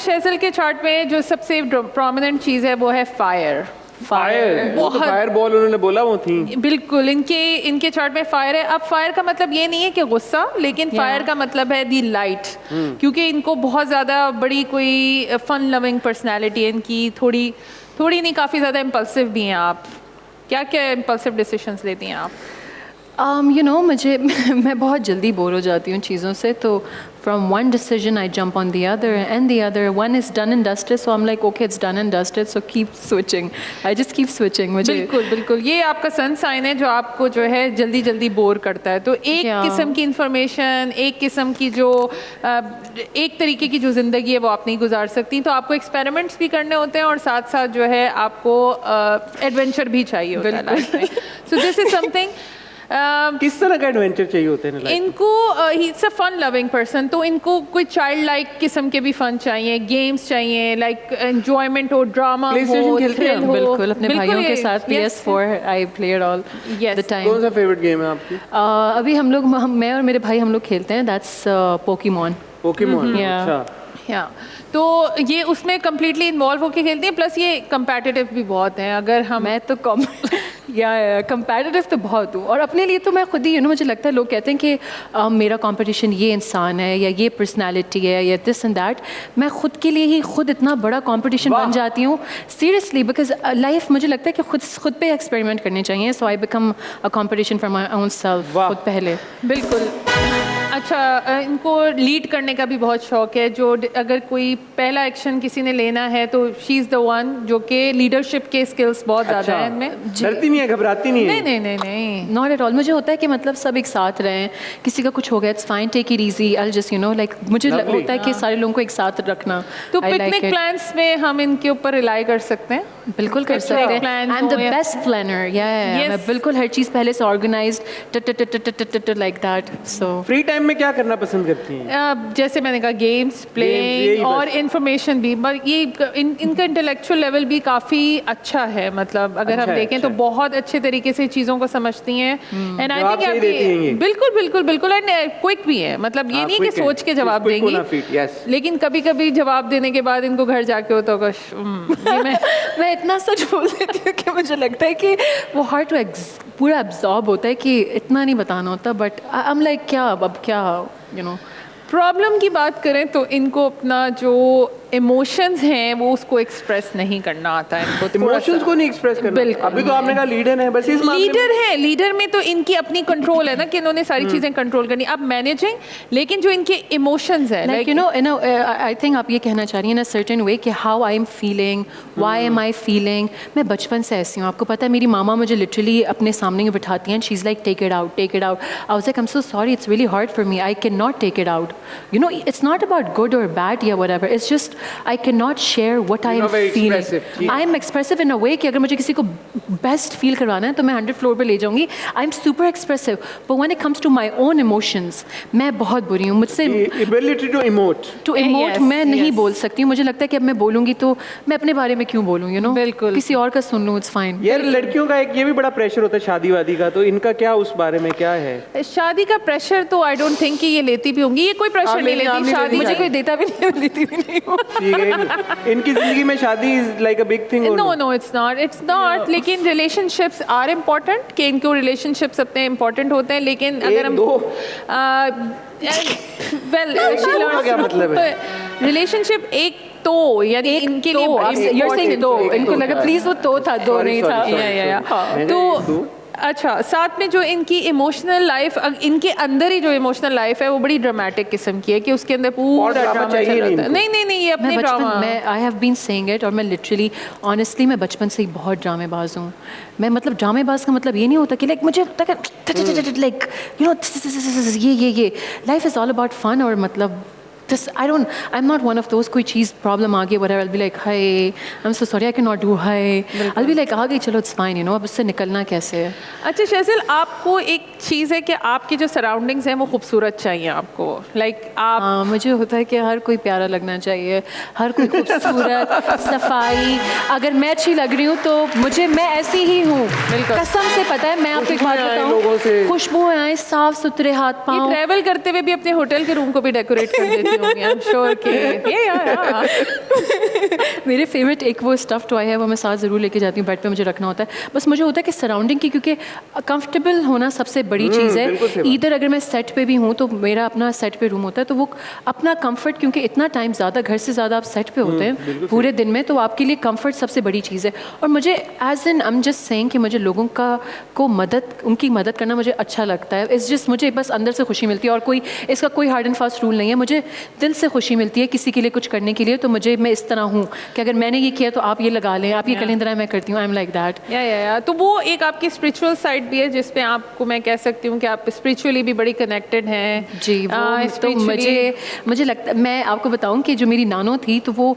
शहज़ल के चार्ट में जो सबसे प्रोमिनेंट चीज़ है वो है फायर। फायर बॉल उन्होंने बोला वो थी। बिल्कुल, इनके चार्ट में फायर है। अब फायर का मतलब ये नहीं है कि गुस्सा, लेकिन फायर का मतलब है दी लाइट, क्योंकि इनको बहुत ज़्यादा बड़ी कोई फन लविंग पर्सनैलिटी है इनकी, थोड़ी नहीं काफ़ी ज़्यादा इम्पल्सिव भी हैं आप। क्या क्या इम्पल्सिव डिसीजंस लेती हैं आप? मैं बहुत जल्दी बोर हो जाती हूँ चीज़ों से, तो from one decision I jump on the other and the other. One is done and dusted, so I'm like, okay, it's done and dusted, so keep switching. I just keep switching. बिल्कुल ये आपका sun sign है जो आपको जो है जल्दी जल्दी बोर करता है। तो एक किस्म की इंफॉर्मेशन, एक किस्म की जो एक तरीके की जो ज़िंदगी है वो आप नहीं गुजार सकती, तो आपको एक्सपेरिमेंट्स भी करने होते हैं और साथ साथ जो है आपको एडवेंचर भी चाहिए होता है लाइफ में। So this is something. किस तरह का एडवेंचर चाहिए होते हैं इनको? He is a fun loving person, तो इनको कोई चाइल्ड लाइक किस्म के भी फन चाहिए, गेम्स चाहिए, लाइक एंजॉयमेंट हो, ड्रामा हो, थ्रिल हो। बिल्कुल, अपने भाइयों के साथ PS4 I play it all the time. कौन सा फेवरेट गेम है आपकी? अभी मैं और मेरे भाई हम लोग खेलते हैं, दैट्स पोकेमॉन। अच्छा, तो ये उसमें कम्प्लीटली इन्वॉल्व होके खेलती हैं, प्लस ये कम्पेटिटिव भी बहुत हैं। अगर हम मैं तो कम्पेटिटिव तो बहुत हूँ, और अपने लिए तो मैं खुद ही मुझे लगता है लोग कहते हैं कि मेरा कंपटीशन ये इंसान है या ये पर्सनालिटी है या दिस एंड दैट, मैं खुद के लिए ही खुद इतना बड़ा कंपटीशन बन जाती हूँ सीरियसली, बिकॉज लाइफ मुझे लगता है कि खुद पे एक्सपेरिमेंट करने चाहिए, so I become a competition for my own self खुद पहले। बिल्कुल। अच्छा, इनको लीड करने का भी बहुत शौक है, जो अगर कोई पहला एक्शन किसी ने लेना है तो शी इज़ द वन, जो कि लीडरशिप के स्किल्स बहुत ज़्यादा हैं इनमें। डरती नहीं है, घबराती नहीं है? नहीं, नॉट एट ऑल। मुझे होता है कि मतलब सब एक साथ रहें, किसी का कुछ हो गया, it's fine, take it easy, I just like मुझे होता है कि सारे लोगों को एक साथ रखना। तो पिकनिक प्लान्स में हम इनके ऊपर रिलाई कर सकते हैं? बिल्कुल कर सकते हैं। I am the best planner. मैं बिल्कुल हर चीज़ पहले से organised like that. So free time में क्या करना पसंद करती हैं? जैसे मैंने कहा, गेम्स प्लेइंग और इन्फॉर्मेशन भी, ये इनका इंटेलेक्चुअल लेवल भी काफ़ी अच्छा है। मतलब अगर हम देखें तो बहुत अच्छे तरीके से चीज़ों को समझती हैं, एंड आई थिंक बिल्कुल एंड क्विक भी है। मतलब ये नहीं कि सोच के जवाब देंगी, लेकिन कभी कभी जवाब देने के बाद इनको घर जाके होता होगा मैं इतना सच बोल देती हूँ कि मुझे लगता है कि वो हार्ड टू पूरा एब्जॉर्ब होता है कि इतना नहीं बताना होता, बट आई एम लाइक क्या प्रॉब्लम की बात करें तो इनको अपना जो इमोशंस हैं वो उसको एक्सप्रेस नहीं करना आता है इनको। इमोशंस को नहीं एक्सप्रेस करना। अभी तो आपने कहा लीडर है, बस इस लीडर है, लीडर में तो इनकी अपनी कंट्रोल है ना, कि इन्होंने सारी चीजें कंट्रोल करनी। अब मैनेजिंग, लेकिन जो इनके इमोशंस है, लाइक आई थिंक आप ये कहना चाह रही हैं इन अ सर्टेन वे कि how I am feeling, why am I feeling. मैं बचपन से ऐसी हूँ, आपको पता है, मेरी मामा मुझे लिटरली अपने सामने में बिठाती हैं, she is like take it out. I was like I am so sorry, it's really hard for me, I can not take it out. It's not about good or bad या whatever. It's just I cannot share what I am feeling. I am expressive in a way कि अगर मुझे किसी को best feel करवाना है तो मैं 100 फ्लोर पे ले जाऊंगी. I am super expressive. But when it comes to my own emotions, मैं बहुत बुरी हूँ. मुझसे ability to emote मैं नहीं बोल सकती हूँ. मुझे लगता है कि अब मैं बोलूँगी तो मैं अपने बारे में क्यों बोलूँ, बिल्कुल किसी और का सुन लूँ, it's fine. यार लड़कियों का एक ये भी बड़ा प्रेशर होता है शादी वादी का, तो इनका क्या उस बारे में क्या है? शादी का प्रेशर तो आई डोंट थिंक कि ये लेती भी होंगी, ये कोई प्रेशर नहीं लेती। शादी मुझे कोई देता भी नहीं, लेती भी नहीं हूँ। इनकी जिंदगी में शादी is like a big thing. No it's not. लेकिन रिलेशनशिप्स आर इम्पोर्टेंट, कि इनको रिलेशनशिप्स अपने इम्पोर्टेंट होते हैं, लेकिन अगर हम क्या मतलब है रिलेशनशिप एक तो यानी इनके लिए इनको लगा प्लीज वो तो था, दो नहीं था। तो अच्छा, साथ में जो इनकी इमोशनल लाइफ, इनके अंदर ही जो इमोशनल लाइफ है वो बड़ी ड्रामेटिक किस्म की है, कि उसके अंदर पूरा ड्रामा चल रहा है। नहीं, ये अपने ड्रामा, मैं I have been saying it, और मैं लिटरली ऑनेस्टली मैं बचपन से ही बहुत ड्रामेबाज हूँ। मैं मतलब ड्रामेबाज का मतलब ये नहीं होता कि लाइक मुझे लाइक ये life is all about fun, और मतलब I'm not one of those कोई चीज़ प्रॉब्लम आ गई whatever, I'll be like hi, I'm so sorry I cannot do hi, I'll be like आ गई चलो it's fine, अब उससे निकलना कैसे है। अच्छा शहज़ल, आपको एक चीज़ है कि आपकी जो सराउंडिंग्स हैं वो खूबसूरत चाहिए आपको, लाइक आप हाँ, मुझे होता है कि हर कोई प्यारा लगना चाहिए, हर कोई खूबसूरत, सफाई। अगर मैं अच्छी लग रही हूँ तो मैं ऐसी ही हूँ, कसम से। पता है, मैं आपको एक बात बताऊँ, खुशबू आए, साफ सुथरे हाथ पाँव। ट्रैवल करते हुए भी अपने होटल के रूम को भी डेकोरेट कर देती होंगी, आई एम श्योर कि मेरे फेवरेट एक वो स्टफ टॉय है, वो मैं साथ ज़रूर लेके जाती हूँ, बेड पे मुझे रखना होता है। बस मुझे होता है कि सराउंडिंग की, क्योंकि कंफर्टेबल होना सबसे बड़ी चीज़ है। इधर अगर मैं सेट पे भी हूँ तो मेरा अपना सेट पे रूम होता है, तो वो अपना कंफर्ट, क्योंकि इतना टाइम ज़्यादा घर से ज़्यादा आप सेट पे होते हैं पूरे दिन में, तो आपके लिए कंफर्ट सबसे बड़ी चीज़ है। और मुझे as an I am just saying कि मुझे लोगों उनकी मदद करना मुझे अच्छा लगता है। इट्स जस्ट, मुझे बस अंदर से खुशी मिलती है, और इसका कोई हार्ड एंड फास्ट रूल नहीं है। मुझे दिल से खुशी मिलती है किसी के लिए कुछ करने के लिए, तो मैं इस तरह हूँ कि अगर मैंने ये किया तो आप ये लगा लें, आप ये करें, तरह मैं करती हूँ। I am like that. या तो वो एक आपकी स्पिरिचुअल साइड भी है जिसपे आपको मैं कह सकती हूँ कि आप स्पिरिचुअली भी बड़ी कनेक्टेड हैं। जी, वो तो मुझे लगता है, मैं आपको बताऊँ कि जो मेरी नानो थी, तो वो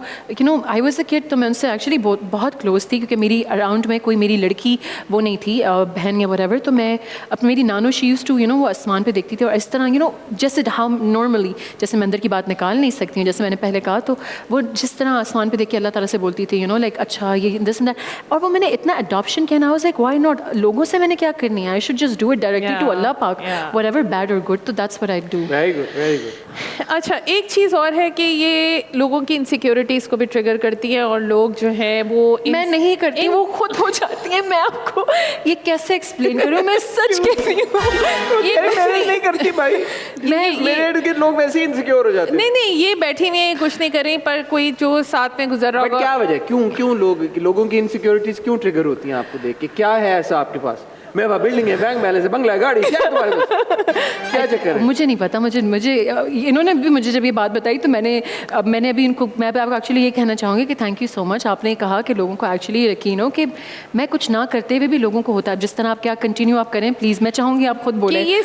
आई वाज अ किड, तो मैं उनसे एक्चुअली बहुत क्लोज थी, क्योंकि मेरी अराउंड में कोई मेरी लड़की वो नहीं थी, बहन या व्हाटएवर। तो मैं मेरी नानो शी यूज्ड टू वो आसमान पे देखती थी, और इस तरह जैसे हम नॉर्मली, जैसे मैं अंदर की बात निकाल नहीं सकती हूँ, जैसे मैंने पहले कहा, तो वो जिस तरह आसमान पे देख के अल्लाह ताला से बोलती थी, लाइक अच्छा ये दिस एंड दैट। और वो मैंने इतना अडॉप्शन किया ना, I was like why not, लोगों से मैंने क्या करनी है, I should just do it directly to Allah पाक, व्हाटएवर बैड और गुड। तो that's what I do. Very good, very good. अच्छा, एक चीज़ और है कि ये लोगों की इनसिक्योरिटीज़ को भी ट्रिगर करती है, और लोग जो है वो मैं नहीं करती, वो खुद हो जाती है। मैं आपको ये कैसे एक्सप्लेन करूँ, मैं सच कह रही हूँ। ये मैं नहीं करती भाई, मेरे लोग वैसे ही इनसिक्योर हो जाते हैं। नहीं, ये बैठी हुई है, कुछ नहीं कर रही, पर कोई जो साथ में गुजर रहा होगा। क्या वजह, क्यों लोगों की इनसिक्योरिटीज क्यों ट्रिगर होती हैं आपको देख के? क्या है ऐसा आपके पास? मेरे पास बिल्डिंग है, बैंक बैलेंस है, बंगला, गाड़ी, क्या है तुम्हारे पास? क्या चक्कर है? मुझे नहीं पता। मुझे इन्होंने भी मुझे जब ये बात बताई, तो मैंने अभी मैं आपको एक्चुअली ये कहना चाहूँगी कि थैंक यू सो मच। आपने कहा कि लोगों को एक्चुअली यकीन हो कि मैं कुछ ना करते हुए भी लोगों को होता है। जिस तरह आप क्या कंटिन्यू आप करें, प्लीज़, मैं चाहूँगी आप खुद बोलें। ये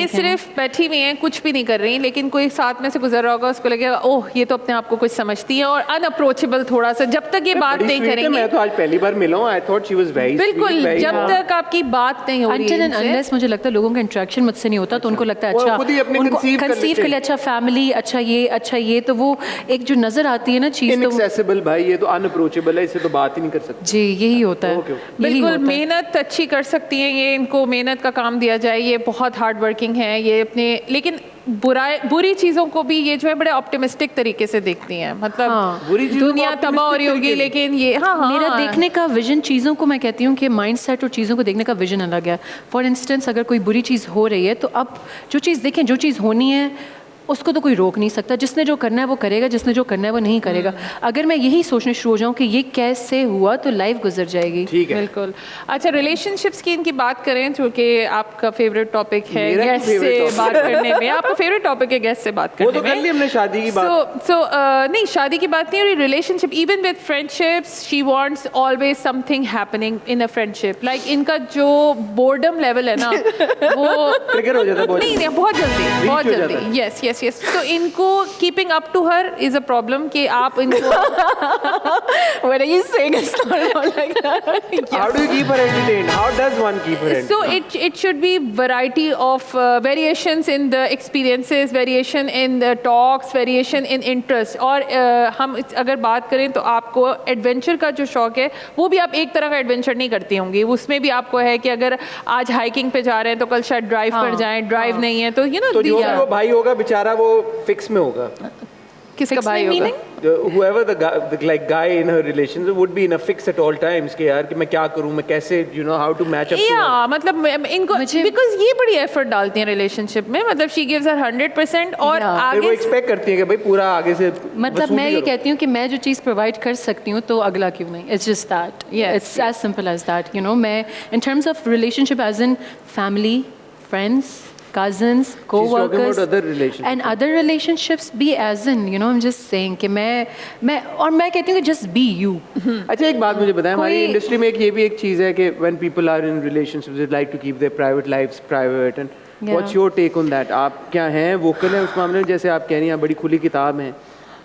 सिर्फ बैठी हुई हैं, कुछ भी नहीं कर रही, लेकिन कोई साथ में से गुजर रहा होगा, उसको लगेगा ओह ये तो अपने आप को कुछ समझती है, और अनअप्रोचेबल थोड़ा सा। जब तक ये बात नहीं करेंगे, मैं तो आज पहली बार मिला हूँ, I thought she was very, बिल्कुल, जब तक आपकी बात नहीं हो Until and unless मुझे लगता है लोगों का इंटरेक्शन मुझसे नहीं होता, तो उनको लगता है अच्छा, उनको कंसीव कर लिया, अच्छा फैमिली, अच्छा ये, तो वो एक जो नजर आती है ना चीज, तो इनएक्सेसिबल भाई, ये तो अनअप्रोचेबल है, इससे तो बात ही नहीं कर सकते। जी, यही होता है। बिल्कुल, मेहनत अच्छी कर सकती हैं ये, इनको मेहनत का काम दिया जाए, ये बहुत हार्ड वर्किंग है ये अपने, लेकिन बुरी चीज़ों को भी ये जो है बड़े ऑप्टिमिस्टिक तरीके से देखती हैं। मतलब बुरी दुनिया तबाह हो रही होगी, लेकिन ये मेरा देखने का विजन, चीज़ों को मैं कहती हूँ कि माइंड सेट और चीज़ों को देखने का विजन अलग है। फॉर इंस्टेंस, अगर कोई बुरी चीज़ हो रही है, तो अब जो चीज़ देखें, जो चीज़ होनी है उसको तो कोई रोक नहीं सकता। जिसने जो करना है वो करेगा, जिसने जो करना है वो नहीं करेगा। अगर मैं यही सोचने शुरू हो जाऊँ कि ये कैसे हुआ, तो लाइफ गुजर जाएगी। ठीक है, बिल्कुल। अच्छा, रिलेशनशिप्स की इनकी बात करें, जो कि आपका फेवरेट टॉपिक है गेस्ट से बात करने में। आपका फेवरेट टॉपिक है गेस्ट से बात करने में। वो तो कर ली हमने शादी की बात। नहीं, शादी की बात नहीं हो रही, relationship, even with friendships, she wants always something happening in a friendship. Like इनका जो बोर्डम लेवल है ना, वो ट्रिगर हो जाता है बहुत जल्दी। यस। तो इनको keeping up to her is a problem, कि आप इनको What are you saying? It's not like that. Yes. How do you keep her entertained? How does one keep her entertained? So it should be variety of variations in the experiences, variation in the talks, variation in interest. और हम अगर बात करें तो आपको adventure का जो शौक है, वो भी आप एक तरह का एडवेंचर नहीं करती होंगी। उसमें भी आपको है कि अगर आज हाइकिंग पे जा रहे हैं तो कल शायद ड्राइव पर जाएं, ड्राइव नहीं है तो तो जो वो भाई होगा बेचारा, वो फिक्स में होगा। किसका भाई होगा? Whoever the guy in her relations would be in a fix at all times कि यार कि मैं क्या करूँ, मैं कैसे how to match up to her. मतलब इनको because ये बड़ी एफर्ट डालती हैं रिलेशनशिप में, मतलब she gives her 100% और आगे वो एक्सपेक्ट करती है कि भाई पूरा आगे से, मतलब मैं ये कहती हूँ कि मैं जो चीज़ प्रोवाइड कर सकती हूँ तो अगला क्यों नहीं। It's just that. It's as simple as that. मैं in terms of relationship as in family, friends, cousins, co-workers, and other relationships be as in, I'm just saying कि मैं कहती हूँ कि just be you. अच्छा, एक बात मुझे बताएं, हमारी इंडस्ट्री में ये भी एक चीज़ है कि when people are in relationships they like to keep their private lives private, and what's your take on that? आप क्या हैं, वोकल हैं उस मामले में, जैसे आप कह रही हैं बड़ी खुली किताब हैं,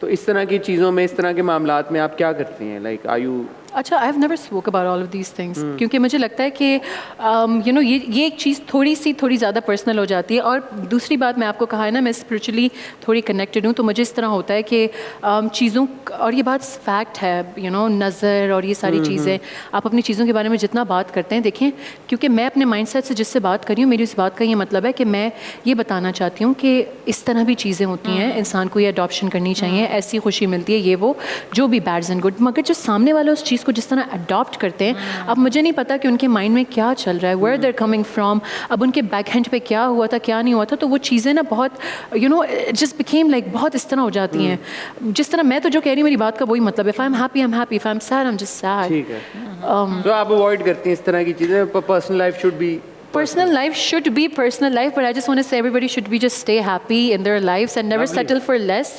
तो इस तरह की चीज़ों में, इस तरह के मामलात में आप क्या करती हैं? Like, are you अच्छा, I have never spoke about all of these things, क्योंकि मुझे लगता है कि यू नो ये एक चीज़ थोड़ी ज़्यादा पर्सनल हो जाती है। और दूसरी बात, मैं आपको कहा है ना, मैं स्पिरिचुअली थोड़ी कनेक्टेड हूँ, तो मुझे इस तरह होता है कि चीज़ों, और ये बात फैक्ट है, यू नो, नज़र और ये सारी चीज़ें, आप अपनी चीज़ों के बारे में जितना बात करते हैं, देखें, क्योंकि मैं अपने माइंडसेट से जिससे बात कर रही हूँ, मेरी इस बात का ये मतलब है कि मैं ये बताना चाहती हूँ कि इस तरह भी चीज़ें होती हैं, इंसान को ये अडॉप्शन करनी चाहिए, ऐसी खुशी मिलती है, ये वो जो भी बैड्स एंड गुड, मगर जो सामने वाला उस चीज़ को जिस तरह अडॉप्ट करते हैं, अब मुझे नहीं पता कि उनके माइंड में क्या चल रहा है, वेयर देयर कमिंग फ्रॉम, अब उनके बैक हैंड पे क्या हुआ था, क्या नहीं हुआ था, तो वो चीज़ें ना बहुत, you know, just became like बहुत इस तरह हो जाती हैं। जिस तरह मैं तो जो कह रही हूँ, मेरी बात का वही मतलब है, if I am happy I am happy, if I am sad I am just sad. ठीक है, तो आप अवॉइड करती हैं इस तरह की चीज़ें, personal life should be Personal life should be personal life, but I just want to say everybody should be just stay happy in their lives and never settle for less,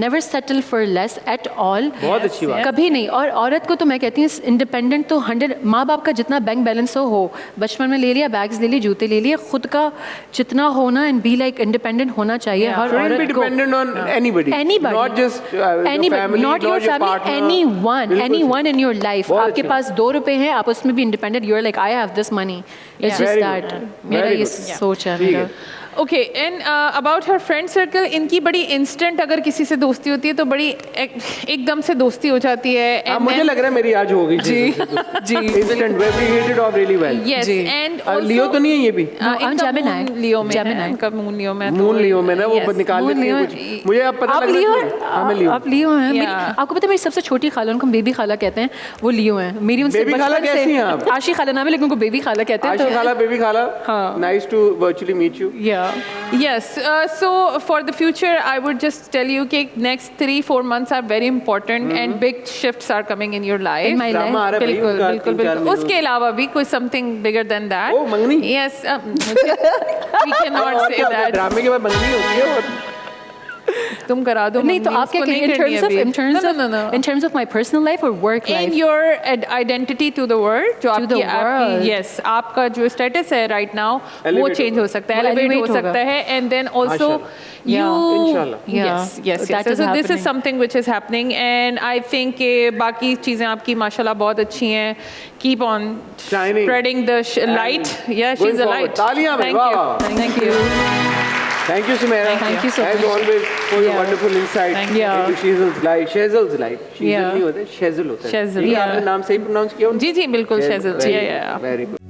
never settle for less at all. बहुत अच्छी बात। कभी नहीं। और औरत को तो मैं कहती हूँ इंडिपेंडेंट तो 100, माँ बाप का जितना बैंक बैलेंस हो, बचपन में ले लिया, बैग्स ले लिए, जूते ले लिए, खुद का जितना होना एंड बी लाइक इंडिपेंडेंट होना चाहिए हर औरत को। Dependent on anybody, not just anybody, not your family, anyone in your life. आपके पास 2 रुपए हैं, आप उसमें भी independent, you're like I have this money, it's just that मेरा ये सोच है मेरा। Okay, and about her friend circle, इनकी बड़ी इंस्टेंट अगर किसी से दोस्ती होती है तो बड़ी एकदम से दोस्ती हो जाती है। मुझे लग रहा है मेरी आज हो गई जी जी, instant, we hit it off really well. Yes, and Leo तो नहीं है ये भी, लियो में है, इनका मून लियो में, मून लियो में ना, वो निकाल लेती है कुछ, मुझे अब पता लगा। आप लियो हैं। आपको पता है मेरी सबसे छोटी खाला, उनको बेबी खाला कहते हैं, वो लियो हैं। मेरी उनसे बेबी खाला कैसी हैं आप? आशी खाला नाम है, लेकिन उनको बेबी खाला कहते हैं। आशी खाला, बेबी खाला, nice to virtually meet you. Yes, so for the future, I would just tell you that next 3-4 months are very important and big shifts are coming in your life. In my life. बिल्कुल बिल्कुल बिल्कुल। उसके अलावा भी कोई something bigger than that. Oh, मंगनी? Yes, we cannot say that. ड्रामे के बाद मंगनी होती है और तुम करा दो। नहीं तो आप क्या कहें in terms of my personal life or work life? In your identity to the world, जो आपकी yes आपका जो status है right now वो change हो सकता है, elevate हो सकता है, and then also you yes so this is something which is happening and I think बाकी चीजें आपकी माशाल्लाह बहुत अच्छी हैं, keep on spreading the light. Yeah, she's a light. Thank you. Thank you, Sumaira. Thank you so much. As always, for your wonderful insight into Shezel's life. Shezel's life. Shezel नहीं होता है, Shezel होता है। Shezel. आपने नाम सही pronounce किया? जी बिल्कुल, Shezel. Yeah. Very good.